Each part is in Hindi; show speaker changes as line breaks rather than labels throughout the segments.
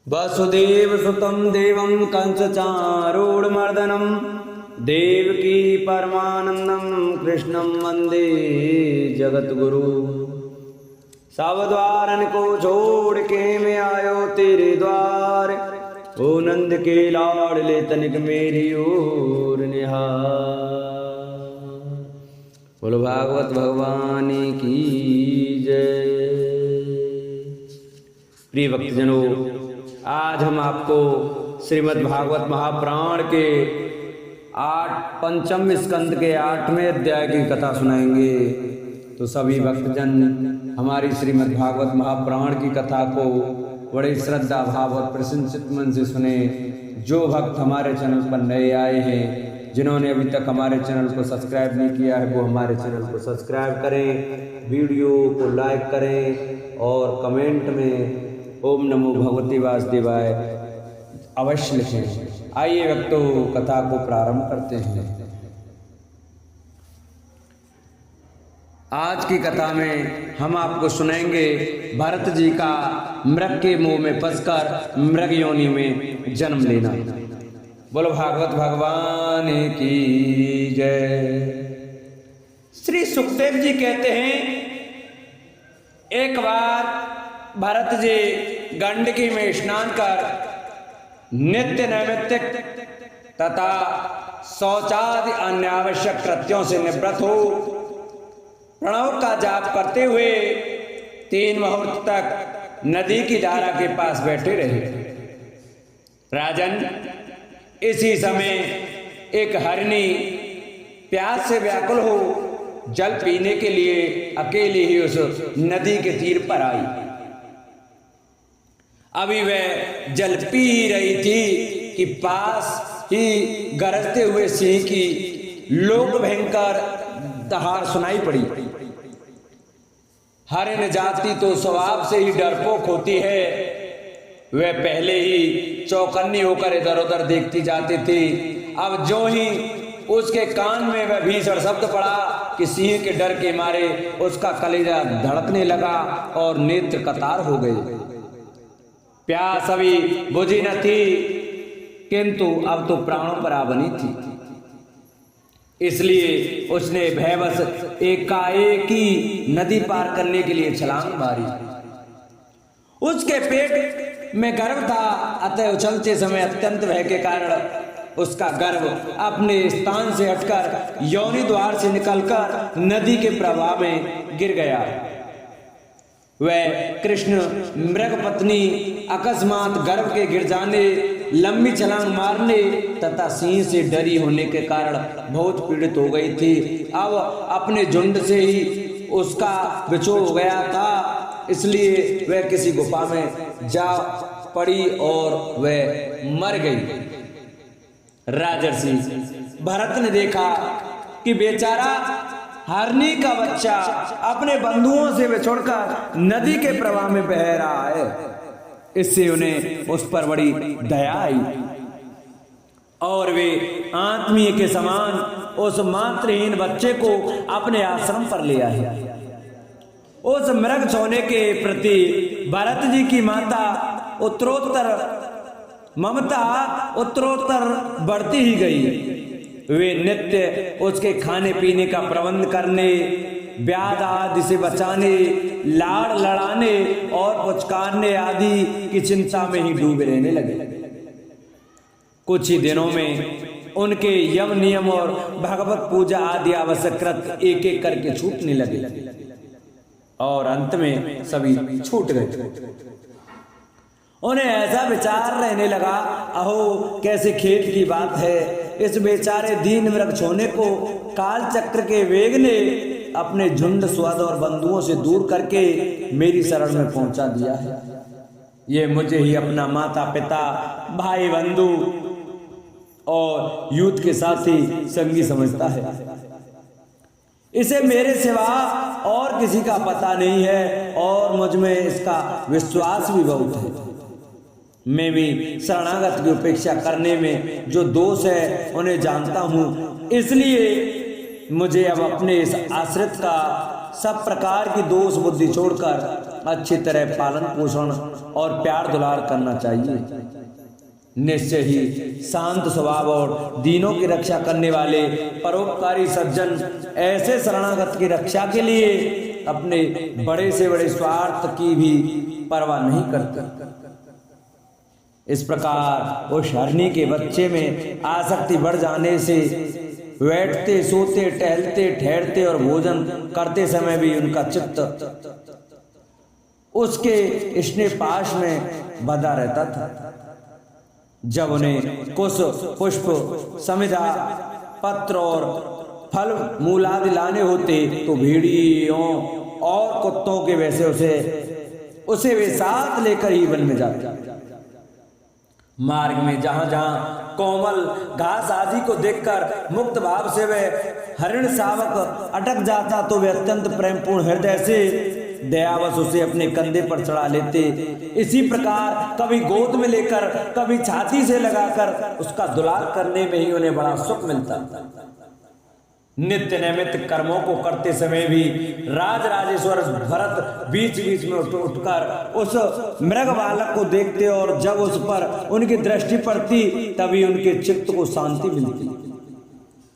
वसुदेव सुतं देवं कंसचारूढमर्दनं देवकी परमानंदं कृष्णं वंदे जगतगुरु। सावद्वारन को छोड़ के मैं आयो तेरे द्वार, ओ नंद के लाडले तनिक मेरी ओर निहार। बोलो भागवत भगवान की जय। प्रिय भक्तजनों, आज हम आपको श्रीमद् भागवत महापुराण के पंचम स्कंद के 8वें अध्याय की कथा सुनाएंगे। तो सभी भक्तजन हमारी श्रीमद् भागवत महापुराण की कथा को बड़े श्रद्धा भाव और प्रसन्नचित्त मन से सुने। जो भक्त हमारे चैनल पर नए आए हैं, जिन्होंने अभी तक हमारे चैनल को सब्सक्राइब नहीं किया है, वो हमारे चैनल को सब्सक्राइब करें, वीडियो को लाइक करें और कमेंट में ओम नमो भगवते वासुदेवाय अवश्य लिखें। आइए भक्तों, कथा को प्रारंभ करते हैं। आज की कथा में हम आपको सुनाएंगे भरत जी का मृग के मुंह में फंसकर मृग योनि में जन्म लेना। बोलो भागवत भगवान की जय। श्री सुखदेव जी कहते हैं, एक बार भरत जी गंडकी में स्नान कर नित्य नैमित्तिक तथा शौचादि अन्य आवश्यक कृत्यों से निवृत्त हो प्रणव का जाप करते हुए 3 मुहूर्त तक नदी की धारा के पास बैठे रहे। राजन, इसी समय एक हरिणी प्यास से व्याकुल हो जल पीने के लिए अकेली ही उस नदी के तीर पर आई। अभी वह जल पी रही थी कि पास ही गरजते हुए सिंह की लोक भयंकर दहाड़ सुनाई पड़ी। हरिण जाति तो स्वभाव से ही डरपोक होती है। वह पहले ही चौकन्नी होकर इधर उधर देखती जाती थी। अब जो ही उसके कान में वह भीषण शब्द पड़ा कि सिंह के डर के मारे उसका कलेजा धड़कने लगा और नेत्र कतार हो गए। प्यास अभी बुझी न थी, किंतु अब तो प्राणों पर आ बनी थी। इसलिए उसने भयवश एकाएक ही नदी पार करने के लिए छलांग मारी। उसके पेट में गर्भ था, अतः उछलते समय अत्यंत भय के कारण उसका गर्भ अपने स्थान से हटकर योनि द्वार से निकलकर नदी के प्रवाह में गिर गया। वह कृष्ण मृग पत्नी अकस्मात गर्भ के गिर जाने, लंबी छलांग मारने तथा सिंह से डरी होने के कारण बहुत पीड़ित हो गई थी। अब अपने झुंड से ही उसका बिछोह हो गया था, इसलिए वह किसी गुफा में जा पड़ी और वह मर गई। राजर्षि भरत ने देखा कि बेचारा हरनी का बच्चा अपने बंधुओं से बिछुड़कर नदी के प्रवाह में बह रहा है। इससे उन्हें उस पर बड़ी दया आई और वे आत्मीय के समान उस मातृहीन बच्चे को अपने आश्रम पर ले आए। उस मृग सोने के प्रति भरत जी की ममता उत्तरोत्तर बढ़ती ही गई। वे नित्य उसके खाने पीने का प्रबंध करने, व्याध आदि से बचाने, लाड़ लड़ाने और पुचकारने आदि की चिंता में ही डूबे रहने लगे। कुछ ही दिनों में उनके यम नियम और भगवत पूजा आदि आवश्यक कृत्य एक एक करके छूटने लगे और अंत में सभी छूट गए। उन्हें ऐसा विचार रहने लगा, अहो कैसे खेद की बात है, इस बेचारे दीन मृग छोने को काल चक्र के वेग ने अपने झुंड स्वाद और बंधुओं से दूर करके मेरी शरण में पहुंचा दिया है। ये मुझे ही अपना माता पिता, भाई बंधु और यूथ के साथी संगी समझता है। इसे मेरे सिवा और किसी का पता नहीं है और मुझ में इसका विश्वास भी बहुत है। मैं भी शरणागत की उपेक्षा करने में जो दोष है उन्हें जानता हूँ, इसलिए मुझे अब अपने इस आश्रित का सब प्रकार की दोष बुद्धि छोड़कर अच्छी तरह पालन पोषण और प्यार दुलार करना चाहिए। निश्चय ही शांत स्वभाव और दीनों की रक्षा करने वाले परोपकारी सज्जन ऐसे शरणागत की रक्षा के लिए अपने बड़े से बड़े स्वार्थ की भी परवाह नहीं करते। इस प्रकार उस हरणी के बच्चे में आसक्ति बढ़ जाने से बैठते, सोते, टहलते, ठहरते और भोजन करते समय भी उनका चित्त उसके स्नेह पाश में बंधा रहता था। जब उन्हें कुश, पुष्प, समिधा, पत्र और फल मूल आदि लाने होते तो भेड़ियों और कुत्तों के वैसे उसे वे साथ लेकर ही वन में जाते। मार्ग में जहां जहां कोमल घास आदि को देखकर मुक्त भाव से वह हरिण शावक अटक जाता तो वे अत्यंत प्रेमपूर्ण हृदय से दयावश उसे अपने कंधे पर चढ़ा लेते। इसी प्रकार कभी गोद में लेकर, कभी छाती से लगाकर उसका दुलार करने में ही उन्हें बड़ा सुख मिलता। नित्य नैमित्त कर्मों को करते समय भी राज राजेश्वर भरत बीच बीच में उठकर उस मृग बालक को देखते और जब उस पर उनकी दृष्टि पड़ती तभी उनके चित्त को शांति मिलती।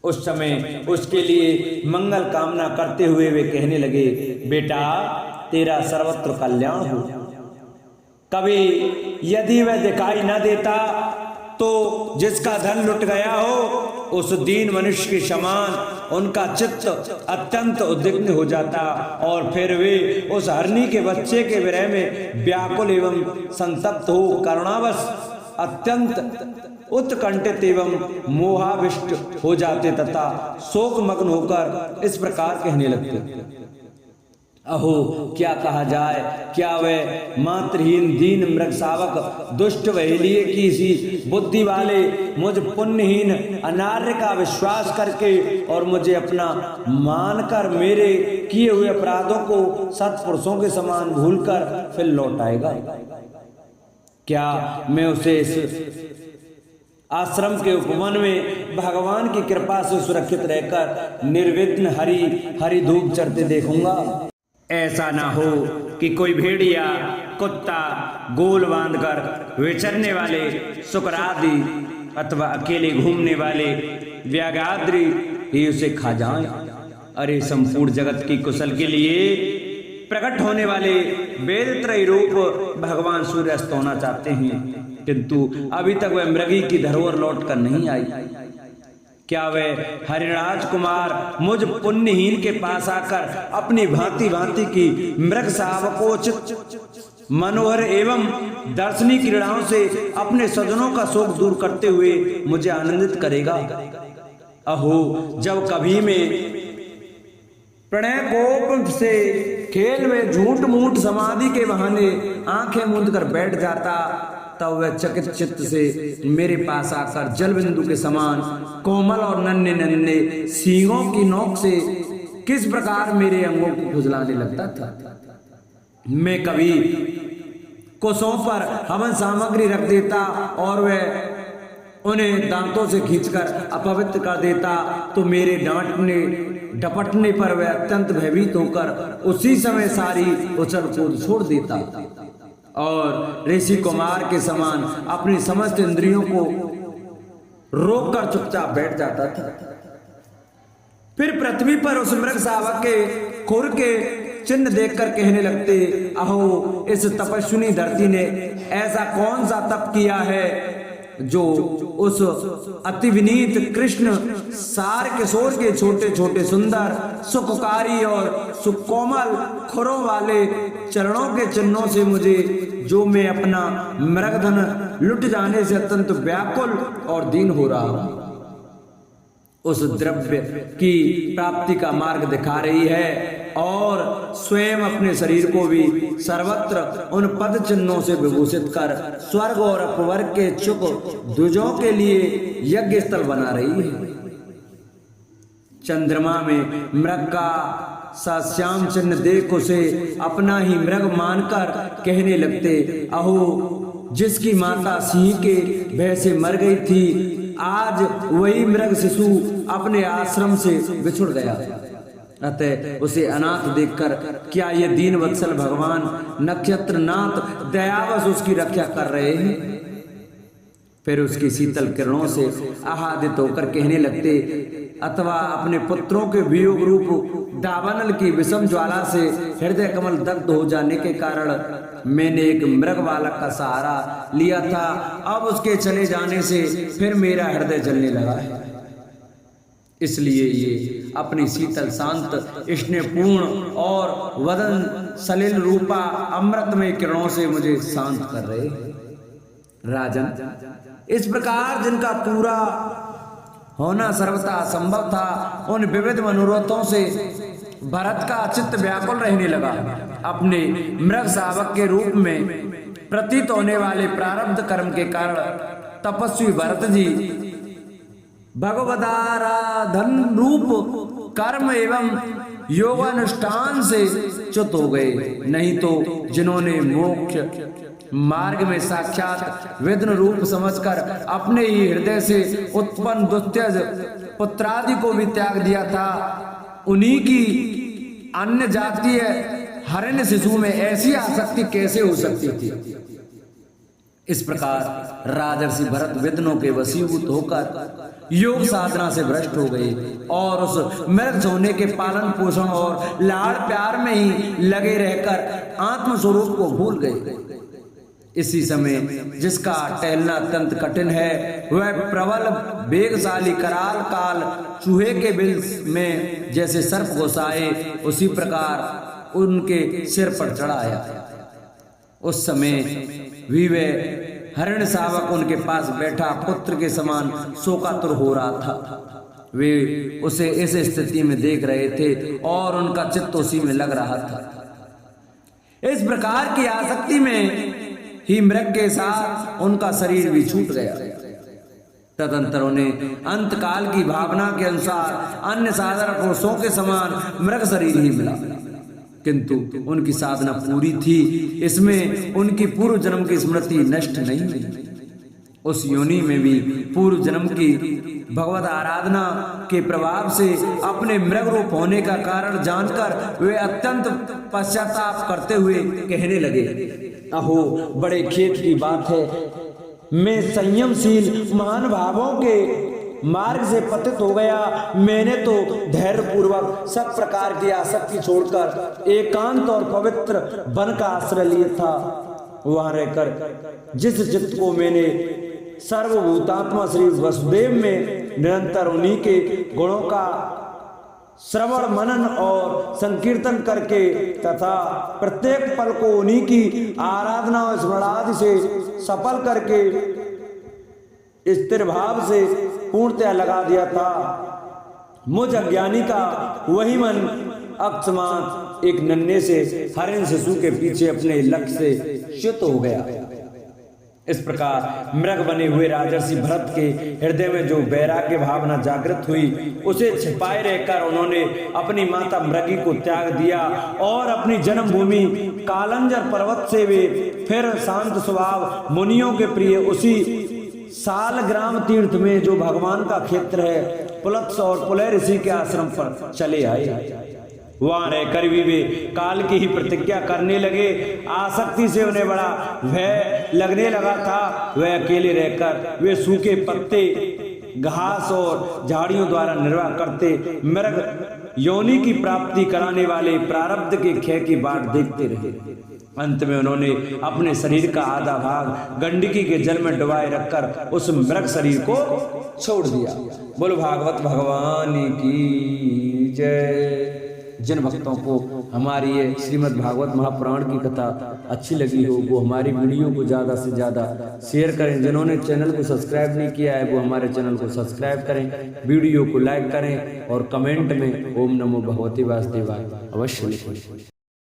उस समय उसके लिए मंगल कामना करते हुए वे कहने लगे, बेटा तेरा सर्वत्र कल्याण हो। कभी यदि वह दिखाई न देता तो जिसका धन लुट गया हो उस दीन मनुष्य के समान उनका चित्त अत्यंत उद्विग्न हो जाता और फिर वे उस हरणी के बच्चे के विरह में व्याकुल एवं संतप्त हो करुणावश अत्यंत उत्कंठित एवं मोहाविष्ट हो जाते तथा शोक मग्न होकर इस प्रकार कहने लगते, अहो क्या कहा जाए, क्या वह मातृहीन दीन मृग शावक दुष्ट वहेलिये की सी बुद्धि वाले मुझ पुण्यहीन अनार्य का विश्वास करके और मुझे अपना मानकर मेरे किए हुए अपराधों को सत्पुरुषों के समान भूलकर फिर लौट आएगा। क्या मैं उसे इस आश्रम के उपवन में भगवान की कृपा से सुरक्षित रहकर निर्विघ्न हरी धूप चढ़ते देखूंगा? ऐसा ना हो कि कोई भेड़िया कुत्ता गोल बांधकर विचरने वाले शुक्रादि अथवा अकेले घूमने वाले व्याघ्राद्रि ही उसे खा जाएं। अरे संपूर्ण जगत की कुशल के लिए प्रकट होने वाले वेद त्रय रूप भगवान सूर्यास्त होना चाहते हैं, किंतु अभी तक वह मृगी की धरोहर लौट कर नहीं आई। क्या वह हरिराज कुमार मुझ पुण्यहीन के पास आकर अपनी भांति भांति की मृग शावकोचित मनोहर एवं दर्शनीय क्रीड़ाओं से अपने सजनों का शोक दूर करते हुए मुझे आनंदित करेगा? अहो जब कभी मैं प्रणय कोप से खेल में झूठ मूठ समाधि के बहाने आंखें मूंद कर बैठ जाता तब वह चकित चित्त से मेरे पास आकर जल बिंदु के समान कोमल और नन्हे नन्हे सींगों की नोक से किस प्रकार मेरे अंगों को खुजलाने लगता था। मैं कभी कुशों पर हवन सामग्री रख देता और वह उन्हें दांतों से खींचकर अपवित्र कर देता तो मेरे डांटने डपटने पर वह अत्यंत भयभीत होकर उसी समय सारी उछल कूद छोड़ देता और ऋषि कुमार के समान अपनी समस्त इंद्रियों को रोककर चुपचाप बैठ जाता था। फिर पृथ्वी पर उस मृग शावक के खुर के चिन्ह देखकर कहने लगते, अहो इस तपस्विनी धरती ने ऐसा कौन सा तप किया है जो उस अति विनीत कृष्ण सार किशोर के छोटे छोटे सुंदर सुखकारी और सुकोमल खुरों वाले चरणों के चिन्हों से मुझे जो मैं अपना मृगधन लुट जाने से अत्यंत व्याकुल और दीन हो रहा हूं उस द्रव्य की प्राप्ति का मार्ग दिखा रही है और स्वयं अपने शरीर को भी सर्वत्र उन पद चिन्हों से विभूषित कर स्वर्ग और अपवर्ग के चुप द्विजों के लिए यज्ञ स्थल बना रही है। चंद्रमा में मृग का श्याम चिन्ह देख उसे अपना ही मृग मानकर कहने लगते, अहो जिसकी माता सिंह के भय से मर गई थी आज वही मृग शिशु अपने आश्रम से बिछुड़ गया। अतः उसे अनाथ देखकर क्या ये दीन वत्सल भगवान नक्षत्रनाथ दयावश उसकी रक्षा कर रहे हैं? फिर उसकी शीतल किरणों से आह्लादित होकर कहने लगते, अथवा अपने पुत्रों के वियोग रूप दावानल की विषम ज्वाला से हृदय कमल दग्ध हो जाने के कारण मैंने एक मृग बालक का सहारा लिया था, अब उसके चले जाने से फिर मेरा हृदय जलने लगा है। इसलिए ये अपनी शीतल शांत स्नेहपूर्ण और वदन सलिल रूपा अमृतमय किरणों से मुझे शांत कर रहे। राजन, इस प्रकार जिनका पूरा होना सर्वथा असंभव था, उन विविध मनोरथों से भरत का चित्त व्याकुल रहने लगा। अपने मृग शावक के रूप में प्रतीत होने वाले प्रारब्ध कर्म के कारण तपस्वी भरत जी भगवदाराधन रूप कर्म एवं योगानुष्ठान से च्युत हो गए। नहीं तो जिन्होंने मोक्ष मार्ग में साक्षात विघ्न रूप समझकर अपने ही हृदय से उत्पन्न दुस्त्यज पुत्रादि को भी त्याग दिया था, उन्हीं की अन्य जातीय हरिण शिशु में ऐसी आसक्ति कैसे हो सकती थी? इस प्रकार राजर्षि भरत विघ्नों के वशीभूत होकर योग साधना से भ्रष्ट हो गए और उस मृग सोने के पालन पोषण और लाड़ प्यार में ही लगे रहकर आत्म स्वरूप को भूल गए। इसी समय जिसका टहलना अत्यंत कठिन है, वह प्रबल वेगशाली कराल काल चूहे के बिल में जैसे सर्प घुसाए, उसी प्रकार उनके सिर पर चढ़ा आया। उस समय भी वह हरिण शावक उनके पास बैठा पुत्र के समान शोकातुर हो रहा था। वे उसे इस स्थिति में देख रहे थे और उनका चित्त उसी में लग रहा था। इस प्रकार की आसक्ति में ही मृग के साथ उनका शरीर भी छूट गया। तदंतर उन्हें अंतकाल की भावना के अनुसार अन्य साधारण पुरुषों के समान मृग शरीर ही मिला, किंतु उनकी साधना पूरी थी, इसमें उनकी पूर्व जन्म की स्मृति नष्ट नहीं हुई। उस योनि में भी पूर्व जन्म की भगवत आराधना के प्रभाव से अपने मृग रूप होने का कारण जानकर वे अत्यंत पश्चाताप करते हुए कहने लगे, अहो बड़े खेत की बात है, मैं संयमशील महान भावों के मार्ग से पतित हो गया। मैंने तो धैर्य पूर्वक सब प्रकार की आसक्ति छोड़कर एकांत और पवित्र वन का आश्रय लिया था। वहां रहकर जिस चित्त को मैंने सर्वभूतात्मा श्री वसुदेव में निरंतर उन्हीं के गुणों का श्रवण मनन और संकीर्तन करके तथा प्रत्येक पल को उन्हीं की आराधना और स्मरणादि से सफल करके स्थिर भाव से पूर्णतया लगा दिया था, मुझ अज्ञानी का वही मन अकस्मात एक नन्हे से हरिण शिशु के पीछे अपने लक्ष्य से च्युत हो गया। इस प्रकार मृग बने हुए राजर्षि भरत के हृदय में जो वैराग्य भावना जागृत हुई, उसे छिपाए रहकर उन्होंने अपनी माता मृगी को त्याग दिया और अपनी जन्मभूमि कालंजर पर्वत से वे फिर शांत स्वभाव मुनियों के प्रिय उसी सालग्राम तीर्थ में जो भगवान का क्षेत्र है पुलत्स और पुलय ऋषि के आश्रम पर चले आए। वहां रहकर भी वे काल की ही प्रतिज्ञा करने लगे। आसक्ति से उन्हें बड़ा भय लगने लगा था। वह अकेले रहकर वे सूखे पत्ते घास और झाड़ियों द्वारा निर्वाह करते मृग योनि की प्राप्ति कराने वाले प्रारब्ध के क्षय की बाट देखते रहे। अंत में उन्होंने अपने शरीर का आधा भाग गंडकी के जल में डुबाए रखकर उस मृग शरीर को छोड़ दिया। बोलो भागवत भगवान की जय। जिन भक्तों को हमारी ये श्रीमद् भागवत महापुराण की कथा अच्छी लगी हो, वो हमारी वीडियो को ज़्यादा से ज़्यादा शेयर करें। जिन्होंने चैनल को सब्सक्राइब नहीं किया है, वो हमारे चैनल को सब्सक्राइब करें, वीडियो को लाइक करें और कमेंट में ओम नमो भगवते वासुदेवाय अवश्य लिखें।